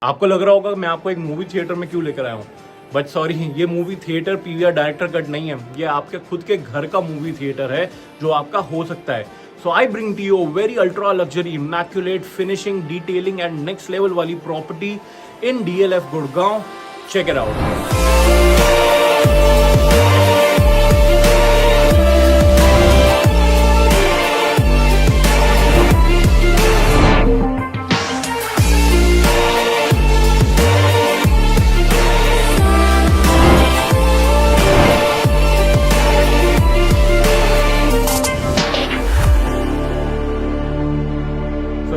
आपको लग रहा होगा मैं आपको एक मूवी थिएटर में क्यों लेकर आया हूँ, बट सॉरी, ये movie theatre PVR director cut नहीं है, ये आपके खुद के घर का मूवी थिएटर है जो आपका हो सकता है। So I bring to you very ultra luxury immaculate finishing detailing and next level वाली property in DLF Gurgaon. Check it out.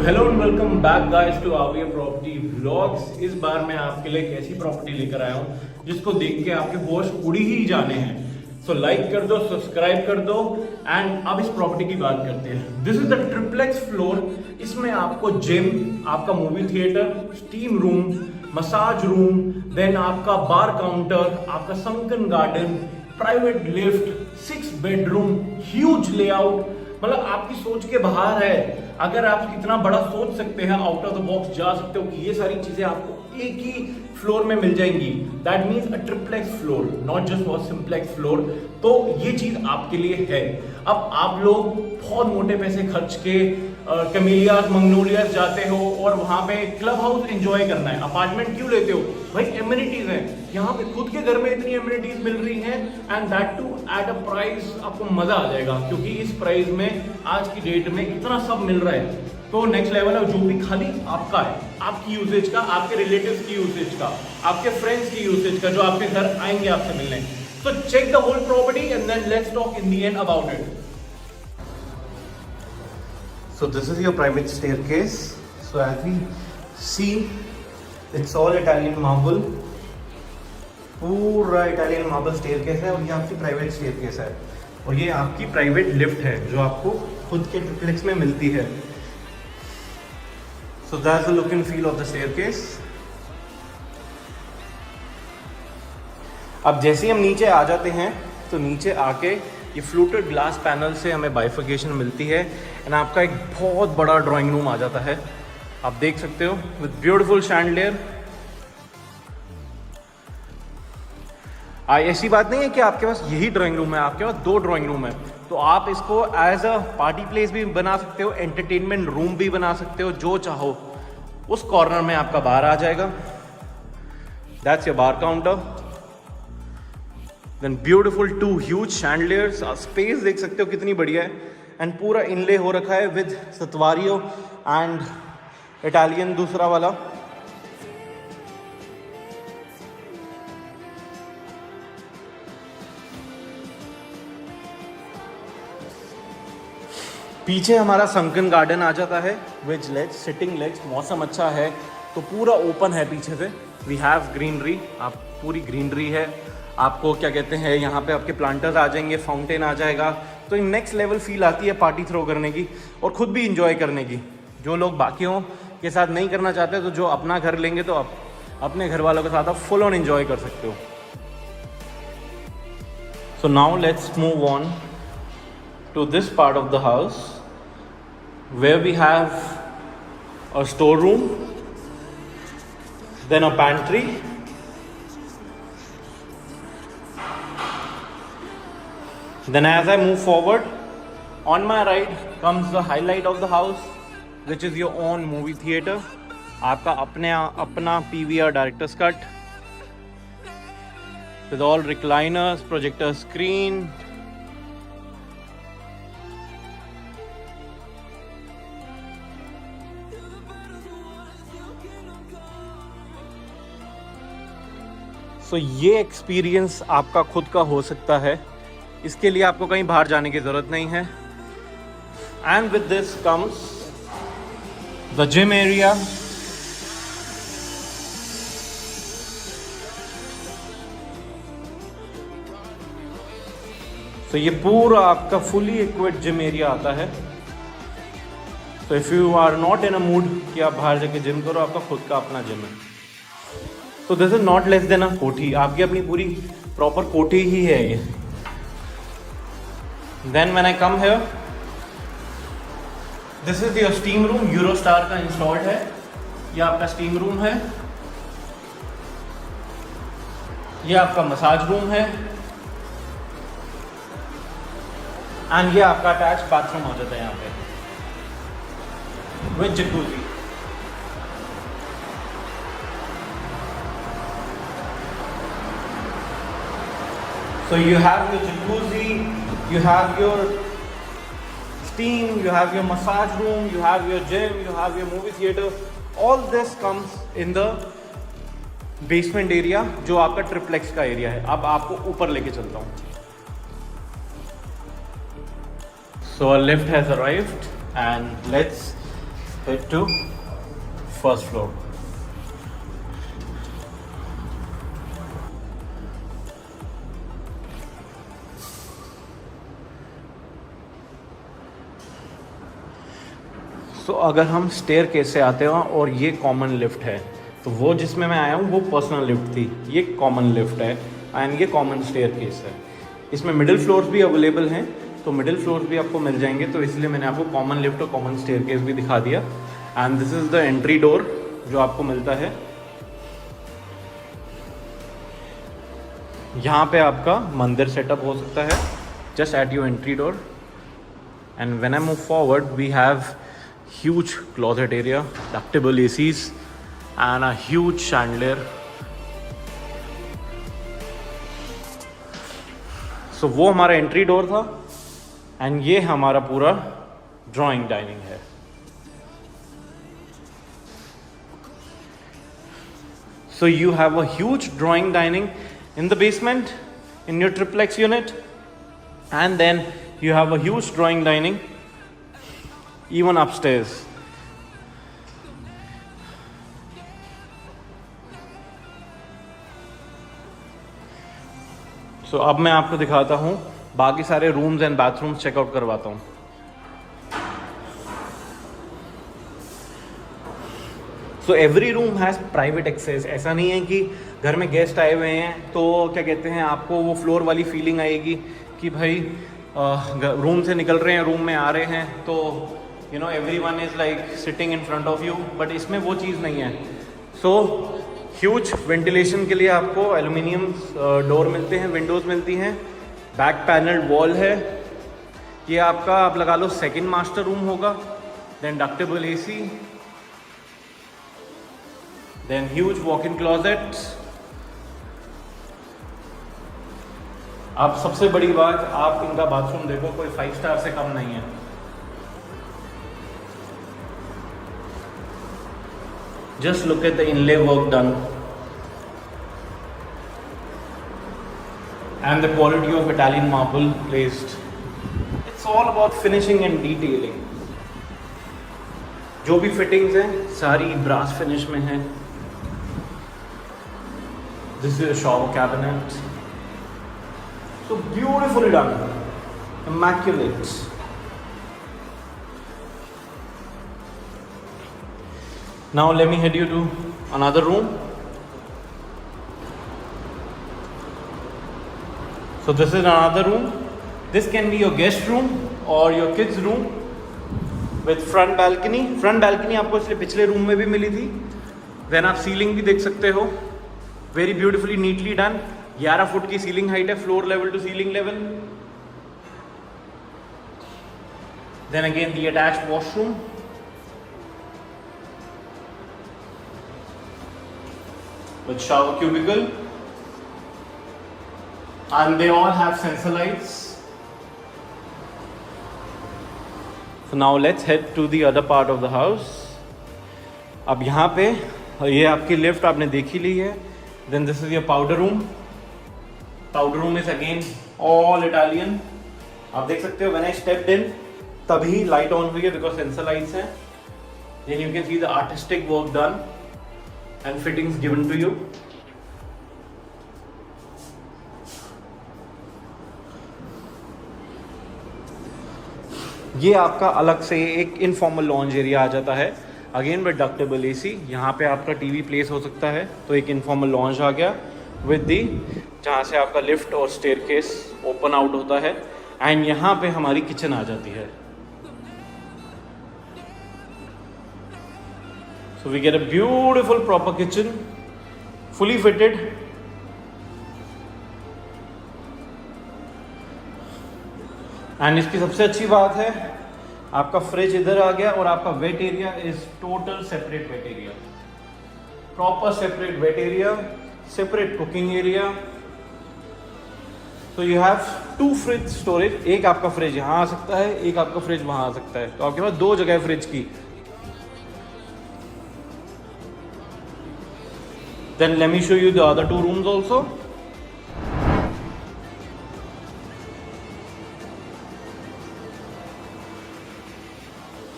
Hello and welcome back guys to our property vlogs. इस बार मैं आपके लिए एक ऐसी प्रॉपर्टी लेकर आया हूं जिसको देख के आपके होश उड़ी ही जाने हैं। सो लाइक कर दो, सब्सक्राइब कर दो एंड अब इस प्रॉपर्टी की बात करते हैं। This is the triplex floor. इसमें आपको जिम, आपका movie theatre, steam room, massage room, then आपका बार काउंटर, आपका sunken garden, private lift, 6 bedroom, huge layout, मतलब आपकी सोच के बाहर है। अगर आप इतना बड़ा सोच सकते हैं, आउट ऑफ द बॉक्स जा सकते हो कि ये सारी चीजें आपको एक ही फ्लोर में मिल जाएंगी, that means a triplex floor, not just a simplex floor. तो ये चीज आपके लिए है। अब आप लोग बहुत मोटे पैसे खर्च के कैमेलियाज, मंगनोलियाज जाते हो और वहां पे क्लब हाउस एंजॉय करना है, अपार्टमेंट क्यों लेते हो भाई? एमिनिटीज हैं यहाँ पे, खुद के घर में इतनी एमिनिटीज मिल रही हैं and that too at a price, आपको मजा आ जाएगा क्योंकि इस प्राइस में आज की डेट में इतना सब मिल रहा है। तो नेक्स्ट लेवल है, जो भी खाली आपका है, आपकी यूसेज का, आपके रिलेटिव्स की यूसेज का, आपके फ्रेंड्स की यूसेज का, जो आपके घर आएंगे आपसे मिलने। So check the whole property and then let's talk in the end about it. So this is your private staircase. So as we see, it's all Italian marble. पूरा Italian marble staircase है और ये आपकी private staircase है और ये आपकी private lift है जो आपको खुद के ट्रिप्लेक्स में मिलती है। So that's the look and feel of the staircase. अब जैसे ही हम नीचे आ जाते हैं तो नीचे आके ये फ्लूटेड ग्लास पैनल से हमें बाइफिकेशन मिलती है एंड आपका एक बहुत बड़ा ड्राइंग रूम आ जाता है। आप देख सकते हो विद ब्यूटीफुल शैंडलियर। ऐसी बात नहीं है कि आपके पास यही ड्राइंग रूम है, आपके पास 2 ड्राइंग रूम है, तो आप इसको एज अ पार्टी प्लेस भी बना सकते हो, एंटरटेनमेंट रूम भी बना सकते हो, जो चाहो। उस कॉर्नर में आपका बार आ जाएगा, that's your bar counter. Then beautiful 2 huge chandeliers, space देख सकते हो कितनी बढ़िया है एंड पूरा इनले हो रखा है विद सतवारियो एंड इटालियन दूसरा वाला। पीछे हमारा संकन गार्डन आ जाता है विद लेग्स, सिटिंग लेग्स। मौसम अच्छा है तो पूरा ओपन है पीछे से। वी हैव ग्रीनरी, आप पूरी ग्रीनरी है। आपको क्या कहते हैं, यहाँ पे आपके प्लांटर्स आ जाएंगे, फाउंटेन आ जाएगा, तो नेक्स्ट लेवल फील आती है पार्टी थ्रो करने की और खुद भी इंजॉय करने की। जो लोग बाकियों के साथ नहीं करना चाहते तो जो अपना घर लेंगे तो आप अपने घर वालों के साथ आप फुल ऑन इंजॉय कर सकते हो। So now let's move on to this part of the house where we have a store room, then a pantry, then as I move forward, on my right comes the highlight of the house, which is your own movie theater. आपका अपना PVR director's cut with all recliners, projector screen. So ये experience आपका खुद का हो सकता है, इसके लिए आपको कहीं बाहर जाने की जरूरत नहीं है। And with this comes the gym area. तो ये पूरा आपका फुली इक्विप्ड जिम एरिया आता है। तो if you are not in a mood कि आप बाहर जाके जिम करो, आपका खुद का अपना जिम है। तो this is not less than a kothi, आपकी अपनी पूरी प्रॉपर कोठी ही है ये। Then when I come here, this is your steam room, Eurostar का इंस्टॉल्ड है। ये आपका स्टीम रूम है ये आपका मसाज रूम है एंड ये आपका अटैच बाथरूम आ जाता है यहाँ पे with jacuzzi. So you have your jacuzzi, you have your steam, you have your massage room, you have your gym, you have your movie theater. All this comes in the basement area जो आपका triplex का area है। अब आपको ऊपर लेके चलता हूँ। So a lift has arrived and let's head to first floor. तो अगर हम स्टेयर केस से आते हो और ये कॉमन लिफ्ट है, तो वो जिसमें मैं आया हूँ वो पर्सनल लिफ्ट थी, ये कॉमन लिफ्ट है एंड ये कॉमन स्टेयर केस है। इसमें मिडिल फ्लोर्स भी अवेलेबल हैं, तो मिडिल फ्लोर्स भी आपको मिल जाएंगे, तो इसलिए मैंने आपको कॉमन लिफ्ट और कॉमन स्टेयर केस भी दिखा दिया। And this is the entry door जो आपको मिलता है। यहाँ पे आपका मंदिर सेटअप हो सकता है just at your entry door. And when I move forward we have huge closet area, ductable ACs and a huge chandelier. So वो हमारा एंट्री डोर था एंड ये हमारा पूरा ड्राइंग डाइनिंग है। So you have a huge drawing dining in the basement in your triplex unit, and then you have a huge drawing dining even upstairs. So अब मैं आपको दिखाता हूँ बाकी सारे रूम्स एंड बाथरूम्स चेकआउट करवाता हूँ। So every room has private access. ऐसा नहीं है कि घर में गेस्ट आए हुए हैं तो क्या कहते हैं आपको वो फ्लोर वाली फीलिंग आएगी कि भाई रूम से निकल रहे हैं, रूम में आ रहे हैं, तो you know everyone is like sitting in front of you, but इसमें वो चीज़ नहीं है। सो ह्यूज वेंटिलेशन के लिए आपको एल्यूमिनियम डोर मिलते हैं, विंडोज़ मिलती हैं, बैक पैनल वॉल है। ये आपका आप लगा लो सेकंड मास्टर रूम होगा, then ductable AC, then huge walk in closet. अब सबसे बड़ी बात, आप इनका बाथरूम देखो, कोई 5 स्टार से कम नहीं है। Just look at the inlay work done and the quality of Italian marble placed. It's all about finishing and detailing. जो भी fittings हैं सारी brass finish में है। This is a shower cabinet. So beautifully done, immaculate. Now let me head you to another room. So this is another room. This can be your guest room or your kids room with front balcony. Front balcony आपको इसलिए पिछले room में भी मिली थी। Then आप ceiling भी देख सकते हो, very beautifully neatly done. 11 foot की सीलिंग हाइट है, floor level to ceiling level. Then again the attached washroom. With shower cubicle, and they all have sensor lights. So now let's head to the other part of the house. अब यहाँ पे ये आपकी lift आपने देख ही ली है। Then this is your powder room. Powder room is again all Italian. आप देख सकते हो when I stepped in तभी लाइट ऑन हुई है because sensor lights हैं। Then you can see the artistic work done and fittings given to you. ये आपका अलग से एक इनफॉर्मल लॉन्ज एरिया आ जाता है, अगेन विद डक्टेबल एसी। यहाँ पे आपका टीवी प्लेस हो सकता है, तो एक इनफॉर्मल लॉन्ज आ गया विद दी, जहाँ से आपका लिफ्ट और स्टेयरकेस ओपन आउट होता है। एंड यहाँ पे हमारी किचन आ जाती है। So we get a beautiful proper kitchen, fully fitted, and इसकी सबसे अच्छी बात है आपका फ्रिज इधर आ गया और आपका wait area is total separate wait area, proper separate wait area, separate cooking area. तो यू हैव 2 फ्रिज स्टोरेज, एक आपका फ्रिज यहाँ आ सकता है, एक आपका फ्रिज वहां आ सकता है, तो आपके पास 2 जगह फ्रिज की। Then let me show you the other 2 rooms also.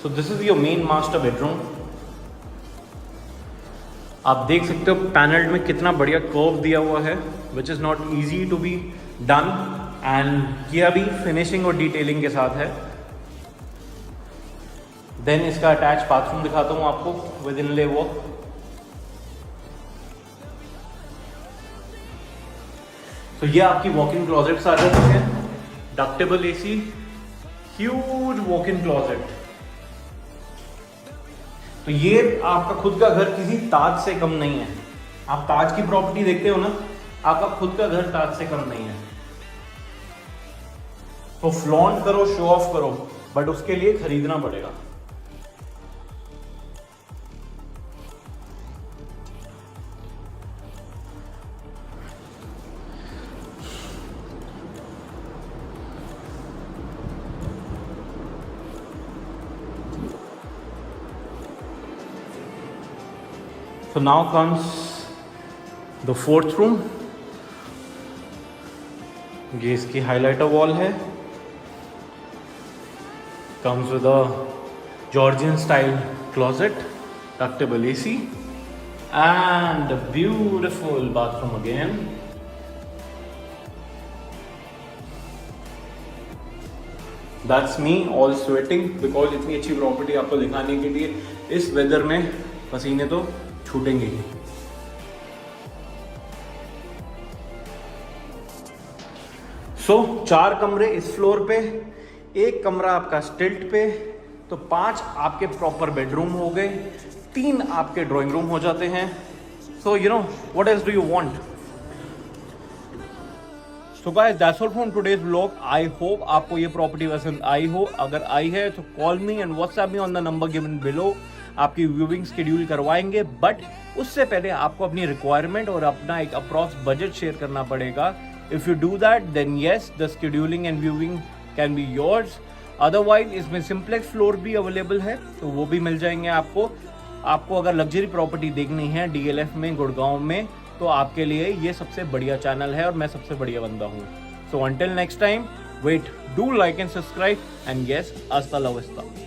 So this is your main master bedroom. आप देख सकते हो पैनल्ड में कितना बढ़िया कर्व दिया हुआ है, which is not easy to be done, and किया भी फिनिशिंग और डिटेलिंग के साथ है। देन इसका अटैच बाथरूम दिखाता हूं आपको विद इनले वर्क। तो ये आपकी वॉक इन क्लोजेट्स आ जाती है, ductable AC, huge walk in closet. तो ये आपका खुद का घर किसी ताज से कम नहीं है। आप ताज की प्रॉपर्टी देखते हो ना, आपका खुद का घर ताज से कम नहीं है। तो फ्लॉन्ट करो, शो ऑफ करो, बट उसके लिए खरीदना पड़ेगा। So now comes the 4th room। ये इसकी हाइलाइटर वॉल है, comes with a Georgian style closet, ductable AC, and a beautiful bathroom again। That's me all sweating because इतनी अच्छी प्रॉपर्टी आपको दिखाने के लिए इस वेदर में पसीने तो छूटेंगे ही। सो 4 कमरे इस फ्लोर पे, 1 कमरा आपका स्टिल्ट पे, तो 5 आपके प्रॉपर बेडरूम हो गए, 3 आपके ड्राइंग रूम हो जाते हैं। So you know what else do you want. So guys that's all from today's vlog. I hope आपको ये प्रॉपर्टी पसंद आई हो। अगर आई है तो call me and WhatsApp me on the number given below. आपकी व्यूइंग शेड्यूल करवाएंगे, बट उससे पहले आपको अपनी रिक्वायरमेंट और अपना एक अप्रॉक्स बजट शेयर करना पड़ेगा। If you do that then yes the scheduling and viewing can be yours. Otherwise इसमें सिंप्लेक्स फ्लोर भी अवेलेबल है, तो वो भी मिल जाएंगे आपको। आपको अगर लग्जरी प्रॉपर्टी देखनी है DLF में, गुड़गांव में, तो आपके लिए ये सबसे बढ़िया चैनल है और मैं सबसे बढ़िया बंदा हूँ। So until next time, wait, do like and subscribe, and yes, हasta la vista।